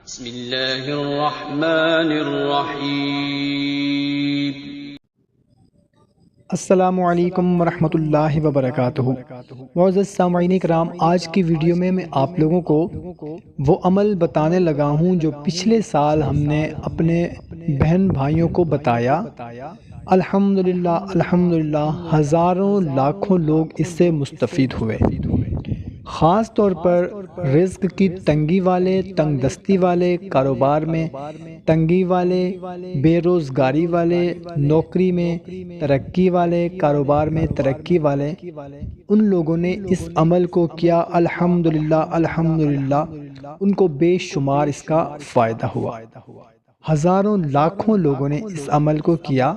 بسم اللہ الرحمن الرحیم۔ السلام علیکم ورحمۃ اللہ وبرکاتہ۔ معزز سامعین کرام، آج کی ویڈیو میں آپ لوگوں کو وہ عمل بتانے لگا ہوں جو پچھلے سال ہم نے اپنے بہن بھائیوں کو بتایا۔ الحمدللہ ہزاروں لاکھوں لوگ اس سے مستفید ہوئے۔ خاص طور پر رزق کی تنگی والے، تنگ دستی والے، کاروبار میں تنگی والے، بے روزگاری والے، نوکری میں ترقی والے، کاروبار میں ترقی والے، ان لوگوں نے اس عمل کو کیا۔ الحمدللہ ان کو بے شمار اس کا فائدہ ہوا۔ ہزاروں لاکھوں لوگوں نے اس عمل کو کیا۔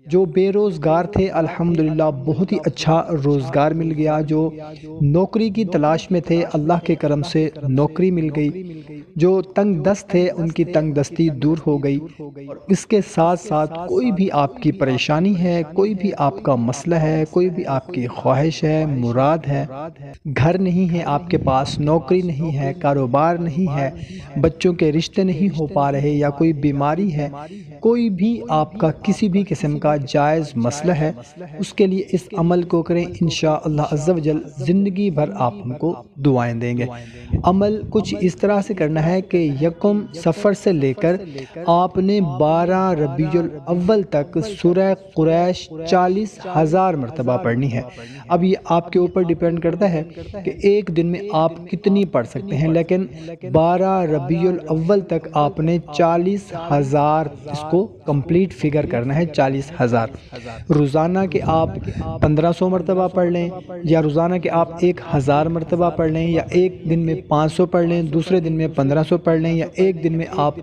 جو بے روزگار تھے الحمدللہ بہت ہی اچھا روزگار مل گیا۔ جو نوکری کی تلاش میں تھے اللہ کے کرم سے نوکری مل گئی۔ جو تنگ دست تھے ان کی تنگ دستی دور ہو گئی۔ اور اس کے ساتھ ساتھ کوئی بھی آپ کی پریشانی ہے، کوئی بھی آپ کا مسئلہ ہے، کوئی بھی آپ کی خواہش ہے، مراد ہے، گھر نہیں ہے آپ کے پاس، نوکری نہیں ہے، کاروبار نہیں ہے، بچوں کے رشتے نہیں ہو پا رہے، یا کوئی بیماری ہے، کوئی بھی آپ کا کسی بھی قسم کا جائز مسئلہ ہے، اس کے لیے اس عمل کو کریں۔ انشاءاللہ عز و جل زندگی بھر آپ ہم کو دعائیں دیں گے۔ عمل کچھ اس طرح سے کرنا ہے کہ یکم سفر سے لے کر آپ نے 12 ربیع الاول تک سورہ قریش 40,000 مرتبہ پڑھنی ہے۔ اب یہ آپ کے اوپر ڈیپینڈ کرتا ہے کہ ایک دن میں آپ کتنی پڑھ سکتے ہیں، لیکن 12 ربیع الاول تک آپ نے 40,000 اس کو کمپلیٹ فگر کرنا ہے۔ 40,000 روزانہ کے آپ 1500 مرتبہ پڑھ لیں، یا روزانہ کے آپ 1000 مرتبہ پڑھ لیں، یا ایک دن میں 500 پڑھ لیں، دوسرے دن میں 1500 پڑھ لیں، یا ایک دن میں آپ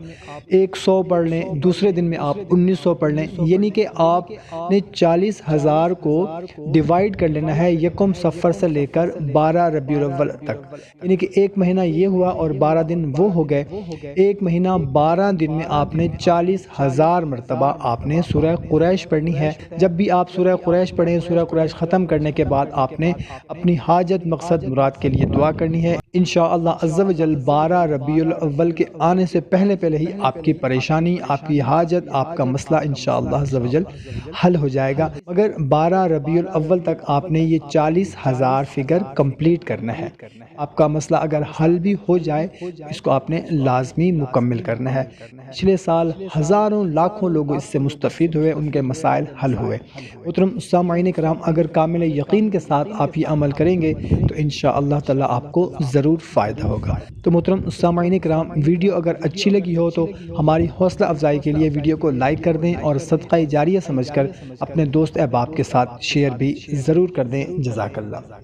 100 پڑھ لیں، دوسرے دن میں آپ 1900 پڑھ لیں۔ یعنی کہ آپ نے 40,000 کو ڈیوائیڈ کر لینا ہے یکم سفر سے لے کر 12 ربیع الاول تک۔ یعنی کہ ایک مہینہ یہ ہوا اور 12 دن وہ ہو گئے۔ ایک مہینہ 12 دن میں آپ نے 40,000 مرتبہ آپ نے سورہ قریش پڑھنی ہے۔ جب بھی آپ سورہ قریش پڑھیں، سورہ قریش ختم کرنے کے بعد آپ نے اپنی حاجت مقصد مراد کے لیے دعا کرنی ہے۔ انشاءاللہ عز و جل 12 ربیع الاول کے آنے سے پہلے ہی آپ کی پریشانی، آپ کی حاجت، آپ کا مسئلہ انشاءاللہ عز و جل حل ہو جائے گا۔ مگر 12 ربیع الاول تک آپ نے یہ 40,000 فگر کمپلیٹ کرنا ہے۔ آپ کا مسئلہ اگر حل بھی ہو جائے، اس کو آپ نے لازمی مکمل کرنا ہے۔ پچھلے سال ہزاروں لاکھوں لوگ اس سے مستفید ہوئے، ان کے مسائل حل ہوئے۔ محترم سامعین کرام، اگر کامل یقین کے ساتھ آپ یہ عمل کریں گے تو انشاءاللہ تعالی آپ کو ضرور فائدہ ہوگا۔ تو محترم سامعین کرام، ویڈیو اگر اچھی لگی ہو تو ہماری حوصلہ افزائی کے لیے ویڈیو کو لائک کر دیں، اور صدقہ جاریہ سمجھ کر اپنے دوست احباب کے ساتھ شیئر بھی ضرور کر دیں۔ جزاک اللہ۔